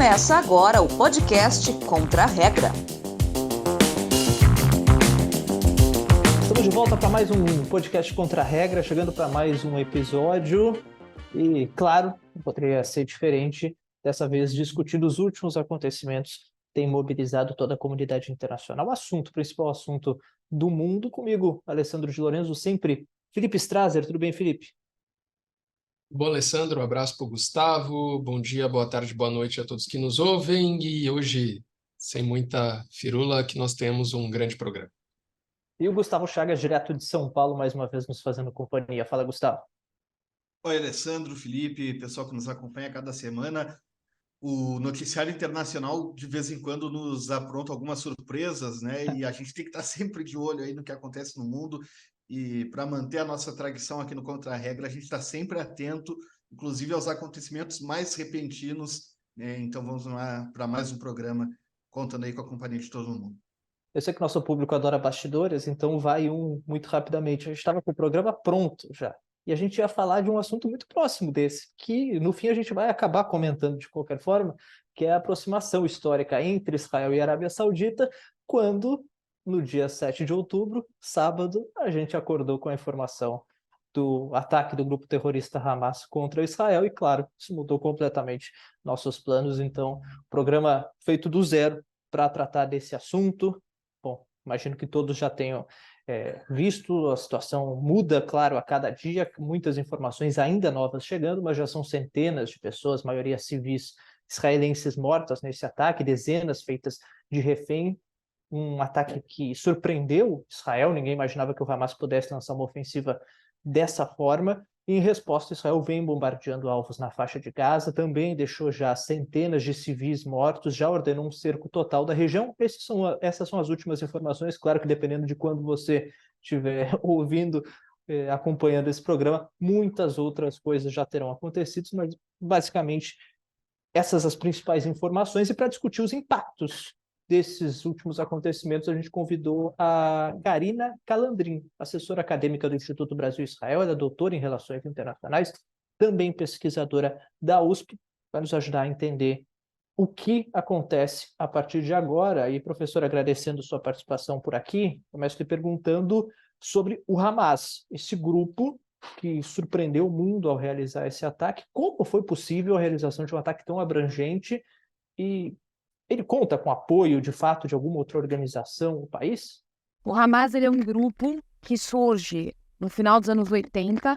Começa agora o podcast Contra a Regra. Estamos de volta para mais um podcast Contra a Regra, chegando para mais um episódio. E, claro, não poderia ser diferente, dessa vez discutindo os últimos acontecimentos que têm mobilizado toda a comunidade internacional. O principal assunto do mundo, comigo, Alessandro de Lorenzo, sempre Felipe Strasser. Tudo bem, Felipe? Bom, Alessandro, um abraço para o Gustavo, bom dia, boa tarde, boa noite a todos que nos ouvem, e hoje, sem muita firula, que nós temos um grande programa. E o Gustavo Chagas, direto de São Paulo, mais uma vez nos fazendo companhia. Fala, Gustavo. Oi, Alessandro, Felipe, pessoal que nos acompanha cada semana. O noticiário internacional, de vez em quando, nos apronta algumas surpresas, né? E a gente tem que estar sempre de olho aí no que acontece no mundo. E para manter a nossa tradição aqui no Contra a Regra, a gente está sempre atento, inclusive aos acontecimentos mais repentinos, né? Então vamos lá para mais um programa, contando aí com a companhia de todo mundo. Eu sei que nosso público adora bastidores, então vai muito rapidamente. A gente estava com o programa pronto já. E a gente ia falar de um assunto muito próximo desse, que no fim a gente vai acabar comentando de qualquer forma, que é a aproximação histórica entre Israel e Arábia Saudita, quando, no dia 7 de outubro, sábado, a gente acordou com a informação do ataque do grupo terrorista Hamas contra Israel, e claro, isso mudou completamente nossos planos. Então, programa feito do zero para tratar desse assunto. Bom, imagino que todos já tenham visto, a situação muda, claro, a cada dia, muitas informações ainda novas chegando, mas já são centenas de pessoas, maioria civis israelenses mortas nesse ataque, dezenas feitas de refém, um ataque que surpreendeu Israel, ninguém imaginava que o Hamas pudesse lançar uma ofensiva dessa forma. Em resposta, Israel vem bombardeando alvos na faixa de Gaza, também deixou já centenas de civis mortos, já ordenou um cerco total da região. Essas são as últimas informações. Claro que dependendo de quando você estiver ouvindo, acompanhando esse programa, muitas outras coisas já terão acontecido, mas basicamente essas as principais informações. E para discutir os impactos desses últimos acontecimentos, a gente convidou a Karina Calandrin, assessora acadêmica do Instituto Brasil-Israel, ela é doutora em Relações Internacionais, também pesquisadora da USP, vai nos ajudar a entender o que acontece a partir de agora. E, professora, agradecendo sua participação por aqui, começo lhe perguntando sobre o Hamas, esse grupo que surpreendeu o mundo ao realizar esse ataque. Como foi possível a realização de um ataque tão abrangente e ele conta com apoio, de fato, de alguma outra organização no país? O Hamas ele é um grupo que surge no final dos anos 80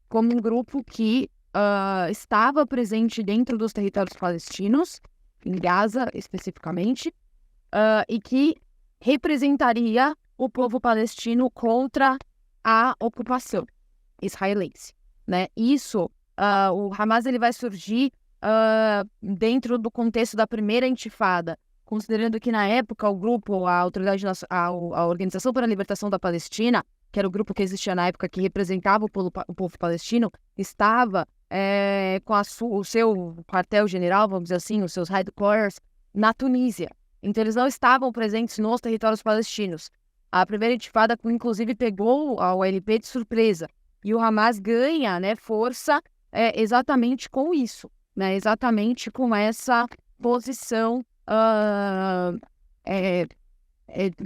como um grupo que estava presente dentro dos territórios palestinos, em Gaza especificamente, e que representaria o povo palestino contra a ocupação israelense, né? O Hamas ele vai surgir dentro do contexto da primeira intifada, considerando que na época o grupo, a Organização para a Libertação da Palestina, que era o grupo que existia na época que representava o povo palestino, estava com o seu quartel-general, vamos dizer assim, os seus headquarters, na Tunísia. Então eles não estavam presentes nos territórios palestinos. A primeira intifada, inclusive, pegou a OLP de surpresa. E o Hamas ganha, né, força exatamente com isso. Né, exatamente com essa posição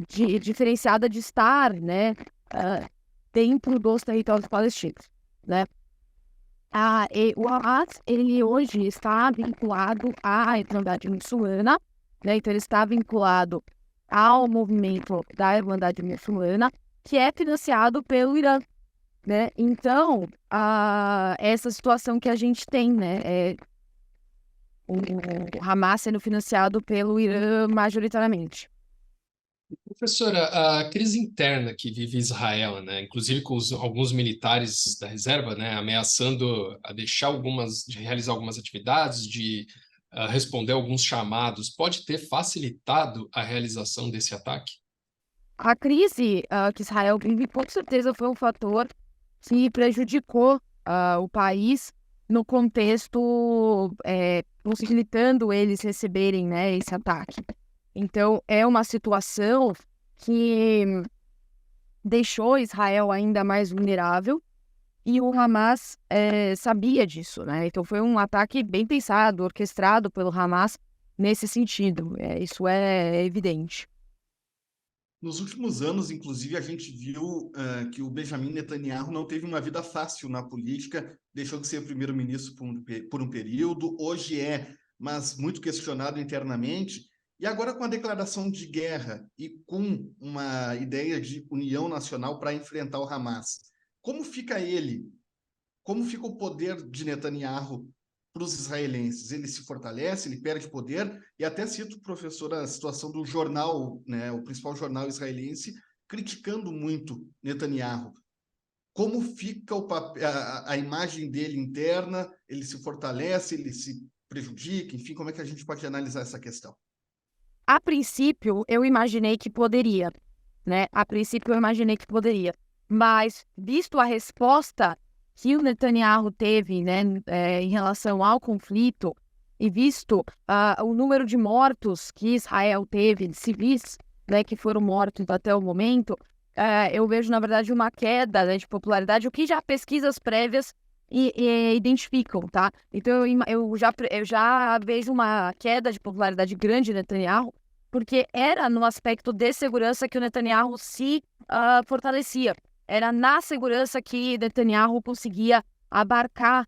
diferenciada de estar, né, dentro dos territórios palestinos. Né. O Hamas, ele hoje está vinculado à Irmandade Muçulmana, né, então ele está vinculado ao movimento da Irmandade Muçulmana, que é financiado pelo Irã. Né. Então, essa situação que a gente tem, né, o Hamas sendo financiado pelo Irã majoritariamente. Professora, a crise interna que vive Israel, né, inclusive com alguns militares da reserva, né, ameaçando a de realizar algumas atividades, de responder alguns chamados, pode ter facilitado a realização desse ataque? A crise que Israel vive, com certeza, foi um fator que prejudicou o país no contexto, possibilitando eles receberem, né, esse ataque. Então, é uma situação que deixou Israel ainda mais vulnerável, e o Hamas sabia disso, né? Então, foi um ataque bem pensado, orquestrado pelo Hamas, nesse sentido. Isso é evidente. Nos últimos anos, inclusive, a gente viu que o Benjamin Netanyahu não teve uma vida fácil na política, deixou de ser primeiro-ministro por um período, hoje mas muito questionado internamente, e agora com a declaração de guerra e com uma ideia de união nacional para enfrentar o Hamas. Como fica ele? Como fica o poder de Netanyahu para os israelenses? Ele se fortalece, ele perde poder, e até cito, professor, a situação do jornal, né, o principal jornal israelense, criticando muito Netanyahu. Como fica a imagem dele interna? Ele se fortalece, ele se prejudica? Enfim, como é que a gente pode analisar essa questão? A princípio, eu imaginei que poderia, né? A princípio, eu imaginei que poderia. Mas, visto a resposta que o Netanyahu teve, né, em relação ao conflito, e visto o número de mortos que Israel teve, de civis, né, que foram mortos até o momento, eu vejo, na verdade, uma queda, né, de popularidade, o que já pesquisas prévias identificam, tá? Então, eu já vejo uma queda de popularidade grande de Netanyahu, porque era no aspecto de segurança que o Netanyahu se fortalecia. Era na segurança que Netanyahu conseguia abarcar,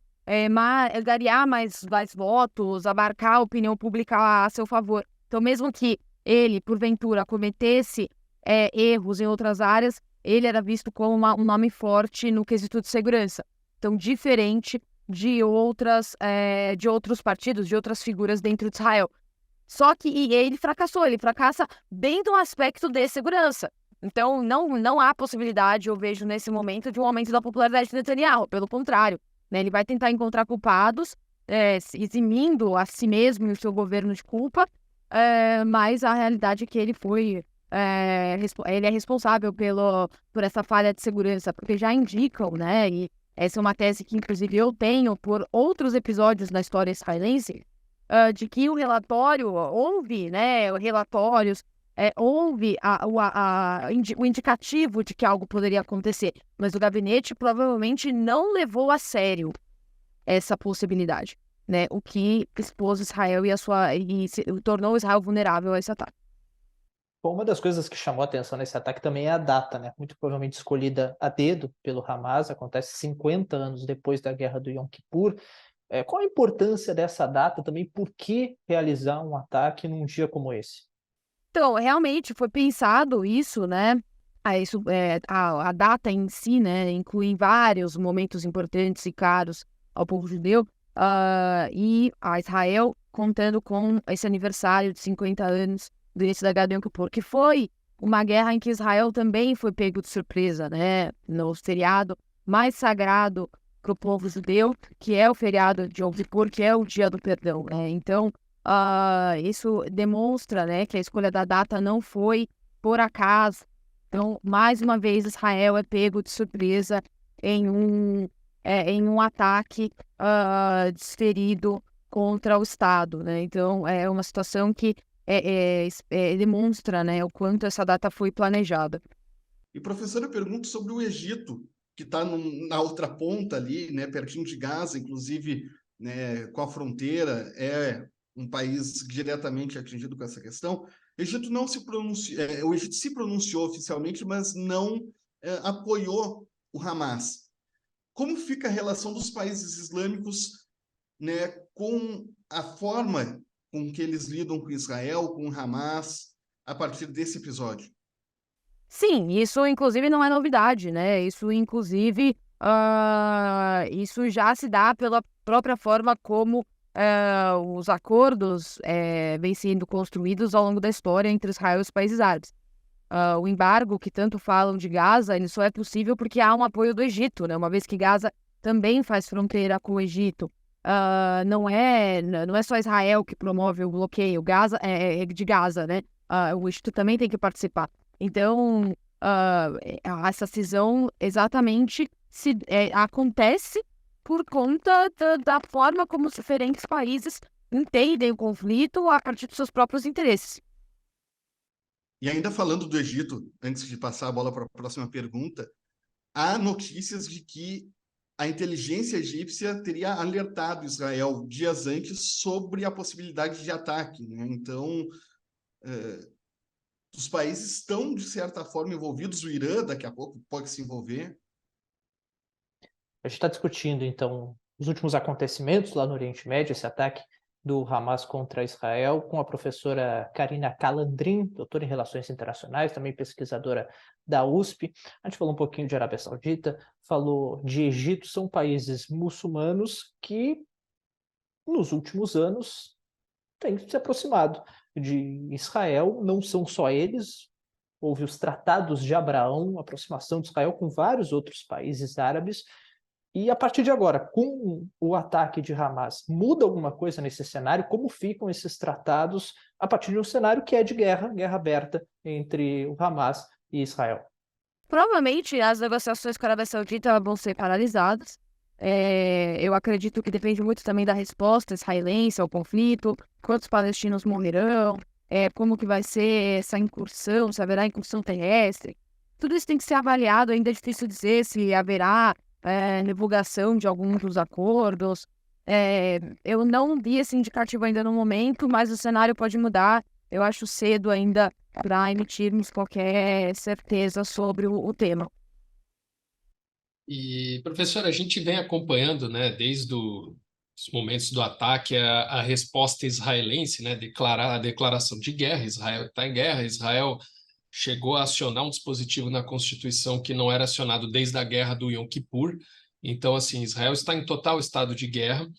angariar mais votos, abarcar a opinião pública a seu favor. Então, mesmo que ele, porventura, cometesse erros em outras áreas, ele era visto como um nome forte no quesito de segurança. Então, diferente de outros partidos, de outras figuras dentro de Israel. Só que ele fracassa bem do aspecto de segurança. Então, não há possibilidade, eu vejo nesse momento, de um aumento da popularidade de Netanyahu. Pelo contrário, né, ele vai tentar encontrar culpados, eximindo a si mesmo e o seu governo de culpa, mas a realidade é que ele ele é responsável por essa falha de segurança, porque já indicam, né, e essa é uma tese que, inclusive, eu tenho por outros episódios na história israelense, de que o relatório, houve, né, relatórios, houve o indicativo de que algo poderia acontecer, mas o gabinete provavelmente não levou a sério essa possibilidade, né, o que expôs Israel e tornou Israel vulnerável a esse ataque. Bom, uma das coisas que chamou a atenção nesse ataque também é a data, né? Muito provavelmente escolhida a dedo pelo Hamas, acontece 50 anos depois da Guerra do Yom Kippur. Qual a importância dessa data também? Por que realizar um ataque num dia como esse? Então, realmente foi pensado isso, né? A data em si, né, inclui vários momentos importantes e caros ao povo judeu, e a Israel contando com esse aniversário de 50 anos do início da Guerra do Yom Kippur, que foi uma guerra em que Israel também foi pego de surpresa, né? No feriado mais sagrado para o povo judeu, que é o feriado de Yom Kippur, que é o Dia do Perdão, né? Então, isso demonstra, né, que a escolha da data não foi por acaso. Então, mais uma vez, Israel é pego de surpresa em um ataque desferido contra o Estado, né? Então, é uma situação que demonstra, né, o quanto essa data foi planejada. E, professora, eu pergunto sobre o Egito, que está na outra ponta ali, né, pertinho de Gaza, inclusive, né, com a fronteira, é um país diretamente atingido com essa questão. O Egito não se pronunciou, o Egito se pronunciou oficialmente, mas não apoiou o Hamas. Como fica a relação dos países islâmicos, né, com a forma com que eles lidam com Israel, com o Hamas, a partir desse episódio? Sim, isso inclusive não é novidade, né? Isso inclusive, isso já se dá pela própria forma como os acordos vêm sendo construídos ao longo da história entre Israel e os países árabes. O embargo que tanto falam de Gaza, ele só é possível porque há um apoio do Egito, né? Uma vez que Gaza também faz fronteira com o Egito. Não é só Israel que promove o bloqueio, Gaza é de Gaza, né? O Egito também tem que participar. Então, essa cisão exatamente acontece por conta da forma como os diferentes países entendem o conflito a partir dos seus próprios interesses. E ainda falando do Egito, antes de passar a bola para a próxima pergunta, há notícias de que a inteligência egípcia teria alertado Israel dias antes sobre a possibilidade de ataque, né? Então, os países estão, de certa forma, envolvidos. O Irã, daqui a pouco, pode se envolver. A gente está discutindo, então, os últimos acontecimentos lá no Oriente Médio, esse ataque do Hamas contra Israel, com a professora Karina Calandrin, doutora em Relações Internacionais, também pesquisadora da USP. A gente falou um pouquinho de Arábia Saudita, falou de Egito, são países muçulmanos que, nos últimos anos, têm se aproximado de Israel. Não são só eles, houve os Tratados de Abraão, a aproximação de Israel com vários outros países árabes. E a partir de agora, com o ataque de Hamas, muda alguma coisa nesse cenário? Como ficam esses tratados a partir de um cenário que é de guerra aberta entre o Hamas e Israel? Provavelmente as negociações com a Arábia Saudita vão ser paralisadas. Eu acredito que depende muito também da resposta israelense ao conflito, quantos palestinos morrerão, como que vai ser essa incursão, se haverá incursão terrestre. Tudo isso tem que ser avaliado, ainda é difícil dizer se haverá revogação de alguns dos acordos. Eu não vi esse indicativo ainda no momento, mas o cenário pode mudar. Eu acho cedo ainda para emitirmos qualquer certeza sobre o tema. E, professor, a gente vem acompanhando, né, desde os momentos do ataque, a resposta israelense, né, a declaração de guerra. Israel está em guerra, Israel chegou a acionar um dispositivo na Constituição que não era acionado desde a guerra do Yom Kippur. Então, assim, Israel está em total estado de guerra.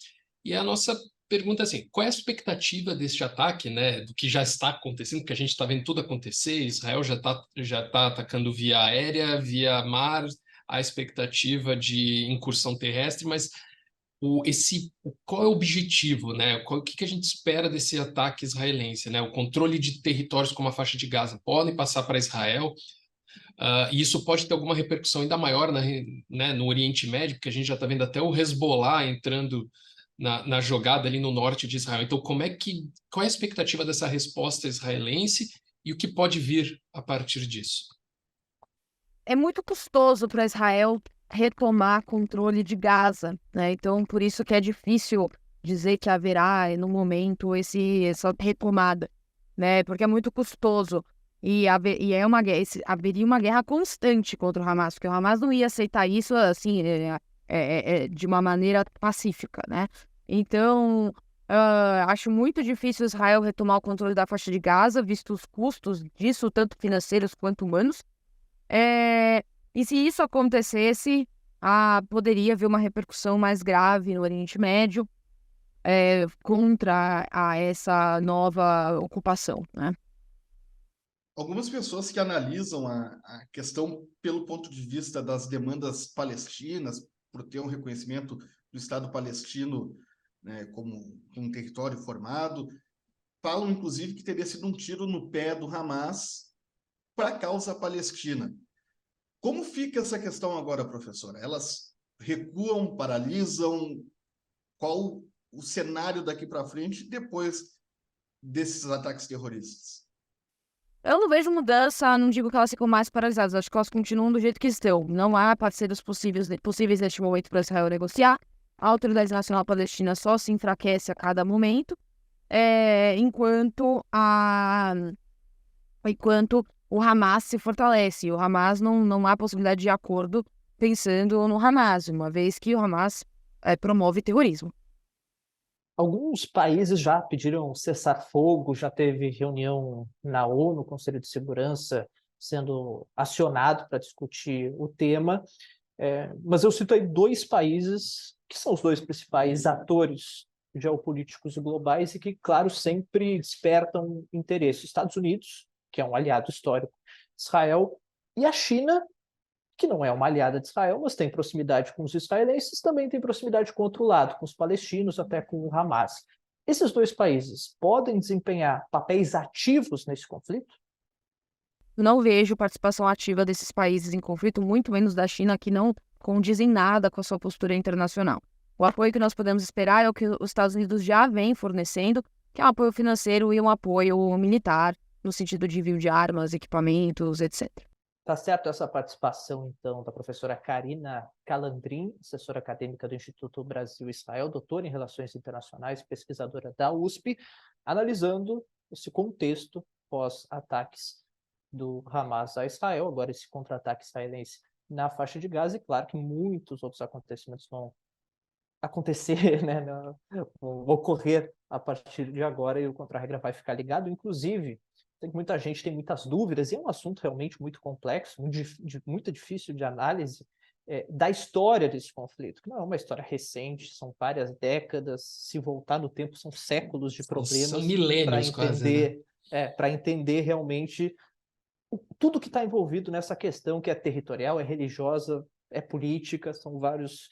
E a nossa pergunta é assim, qual é a expectativa deste ataque, né, do que já está acontecendo, porque a gente está vendo tudo acontecer, Israel já tá atacando via aérea, via mar, a expectativa de incursão terrestre, mas qual é o objetivo, né? O que a gente espera desse ataque israelense, né? O controle de territórios como a faixa de Gaza podem passar para Israel, e isso pode ter alguma repercussão ainda maior né, no Oriente Médio, porque a gente já está vendo até o Hezbollah entrando na jogada ali no norte de Israel. Então, qual é a expectativa dessa resposta israelense e o que pode vir a partir disso? É muito custoso para Israel retomar controle de Gaza, né? Então, por isso que é difícil dizer que haverá, no momento, essa retomada, né? Porque é muito custoso. E haveria uma guerra constante contra o Hamas, porque o Hamas não ia aceitar isso assim, de uma maneira pacífica, né? Então, acho muito difícil Israel retomar o controle da faixa de Gaza, visto os custos disso, tanto financeiros quanto humanos. E se isso acontecesse, poderia haver uma repercussão mais grave no Oriente Médio contra essa nova ocupação, né? Algumas pessoas que analisam a questão pelo ponto de vista das demandas palestinas, por ter um reconhecimento do Estado palestino, né, como um território formado, falam, inclusive, que teria sido um tiro no pé do Hamas para a causa palestina. Como fica essa questão agora, professora? Elas recuam, paralisam? Qual o cenário daqui para frente depois desses ataques terroristas? Eu não vejo mudança, não digo que elas ficam mais paralisadas, acho que elas continuam do jeito que estão. Não há parceiros possíveis neste momento para Israel negociar. A Autoridade Nacional Palestina só se enfraquece a cada momento, enquanto o Hamas se fortalece. O Hamas não há possibilidade de acordo pensando no Hamas, uma vez que o Hamas promove terrorismo. Alguns países já pediram cessar-fogo, já teve reunião na ONU, Conselho de Segurança, sendo acionado para discutir o tema. Mas eu cito aí 2 países que são os 2 principais atores geopolíticos globais e que, claro, sempre despertam interesse. Estados Unidos, que é um aliado histórico de Israel, e a China, que não é uma aliada de Israel, mas tem proximidade com os israelenses, também tem proximidade com o outro lado, com os palestinos, até com o Hamas. Esses 2 países podem desempenhar papéis ativos nesse conflito? Não vejo participação ativa desses países em conflito, muito menos da China, que não condizem nada com a sua postura internacional. O apoio que nós podemos esperar é o que os Estados Unidos já vem fornecendo, que é um apoio financeiro e um apoio militar, no sentido de envio de armas, equipamentos, etc. Tá certo essa participação, então, da professora Karina Calandrin, assessora acadêmica do Instituto Brasil-Israel, doutora em Relações Internacionais, pesquisadora da USP, analisando esse contexto pós-ataques do Hamas a Israel, agora esse contra-ataque israelense na faixa de Gaza, e claro que muitos outros acontecimentos vão acontecer, né, vão ocorrer a partir de agora, e o Contra-Regra vai ficar ligado, inclusive. Tem muita gente tem muitas dúvidas, e é um assunto realmente muito complexo, muito difícil de análise da história desse conflito, que não é uma história recente, são várias décadas, se voltar no tempo, são séculos de problemas. São milênios quase, né? Para entender realmente tudo que está envolvido nessa questão, que é territorial, é religiosa, é política, são vários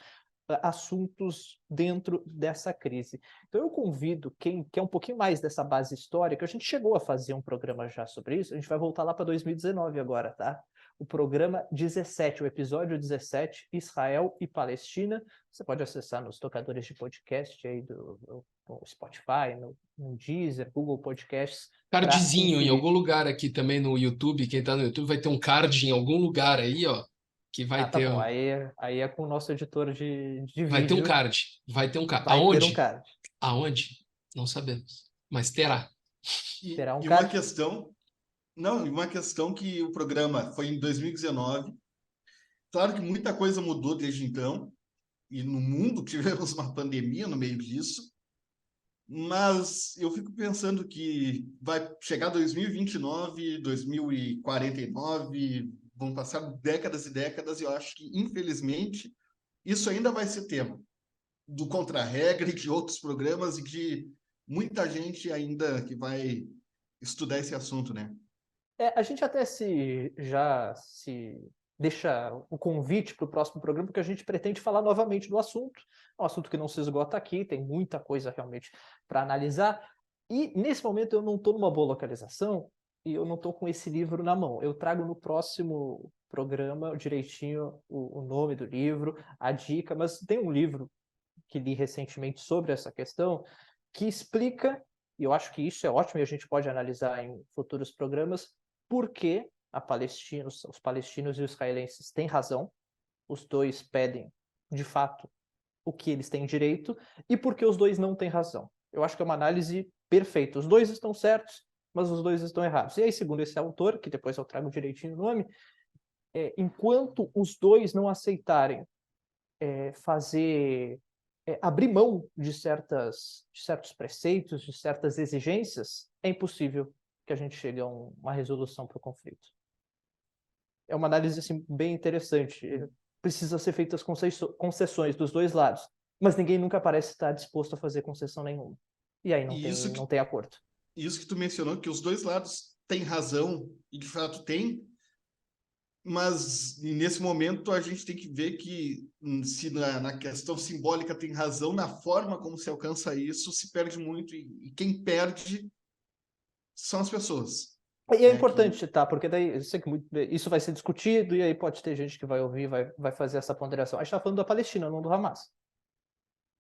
assuntos dentro dessa crise. Então eu convido quem quer um pouquinho mais dessa base histórica, a gente chegou a fazer um programa já sobre isso, a gente vai voltar lá para 2019 agora, tá? O programa 17, o episódio 17, Israel e Palestina. Você pode acessar nos tocadores de podcast aí do Spotify, no Deezer, Google Podcasts. Cardzinho em algum lugar aqui também no YouTube, quem tá no YouTube vai ter um card em algum lugar aí, ó. Que vai ter. Bom. Aí é com o nosso editor de vídeo. Vai ter um card. Vai ter um card. Vai Aonde? ter um card. Aonde? Não sabemos. Mas terá. Terá um E card. uma questão que o programa foi em 2019. Claro que muita coisa mudou desde então. E no mundo tivemos uma pandemia no meio disso. Mas eu fico pensando que vai chegar 2029, 2049, vão passar décadas e décadas, e eu acho que, infelizmente, isso ainda vai ser tema do Contra-Regra e de outros programas, e de muita gente ainda que vai estudar esse assunto, né? A gente até já se deixa o convite para o próximo programa, porque a gente pretende falar novamente do assunto. É um assunto que não se esgota aqui, tem muita coisa realmente para analisar. E, nesse momento, eu não estou numa boa localização e eu não estou com esse livro na mão. Eu trago no próximo programa direitinho o nome do livro, a dica, mas tem um livro que li recentemente sobre essa questão que explica, e eu acho que isso é ótimo e a gente pode analisar em futuros programas, por que os palestinos e os israelenses têm razão, os dois pedem, de fato, o que eles têm direito, e por que os dois não têm razão. Eu acho que é uma análise perfeita. Os dois estão certos, mas os dois estão errados. E aí, segundo esse autor, que depois eu trago direitinho o nome, enquanto os dois não aceitarem abrir mão de certos preceitos, de certas exigências, é impossível que a gente chegue a uma resolução para o conflito. É uma análise assim, bem interessante. Precisa ser feitas concessões dos dois lados, mas ninguém nunca parece estar disposto a fazer concessão nenhuma. E aí não tem acordo. Isso que tu mencionou, que os dois lados têm razão, e de fato tem, mas nesse momento a gente tem que ver que, se na questão simbólica tem razão, na forma como se alcança isso se perde muito, e quem perde são as pessoas. E é importante, tá? Porque daí eu sei que isso vai ser discutido, e aí pode ter gente que vai ouvir, vai fazer essa ponderação. A gente está falando da Palestina, não do Hamas.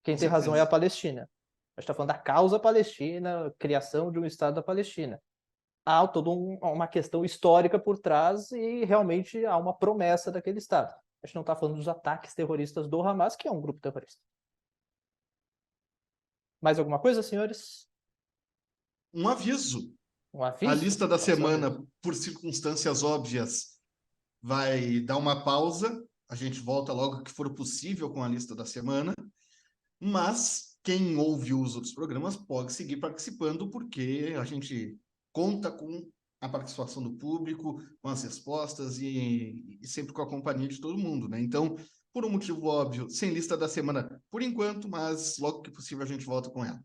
Quem tem razão é a Palestina. A gente está falando da causa palestina, criação de um Estado da Palestina. Há toda uma questão histórica por trás, e realmente há uma promessa daquele Estado. A gente não está falando dos ataques terroristas do Hamas, que é um grupo terrorista. Mais alguma coisa, senhores? Um aviso. A lista da semana, por circunstâncias óbvias, vai dar uma pausa. A gente volta logo que for possível com a lista da semana. Mas quem ouve os outros programas pode seguir participando, porque a gente conta com a participação do público, com as respostas e sempre com a companhia de todo mundo, né? Então, por um motivo óbvio, sem lista da semana por enquanto, mas logo que possível a gente volta com ela.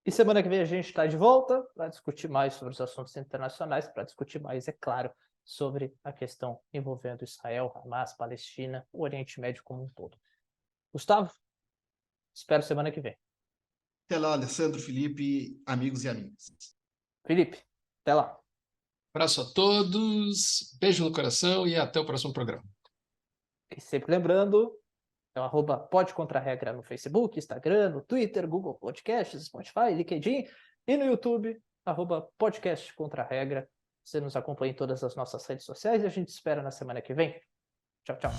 E semana que vem a gente está de volta para discutir mais sobre os assuntos internacionais, para discutir mais, é claro, sobre a questão envolvendo Israel, Hamas, Palestina, o Oriente Médio como um todo. Gustavo, espero semana que vem. Até lá, Alessandro, Felipe, amigos e amigas. Felipe, até lá. Abraço a todos, beijo no coração e até o próximo programa. E sempre lembrando, é o @PodContraRegra no Facebook, Instagram, no Twitter, Google Podcasts, Spotify, LinkedIn, e no YouTube, @PodcastContraRegra. Você nos acompanha em todas as nossas redes sociais e a gente espera na semana que vem. Tchau, tchau.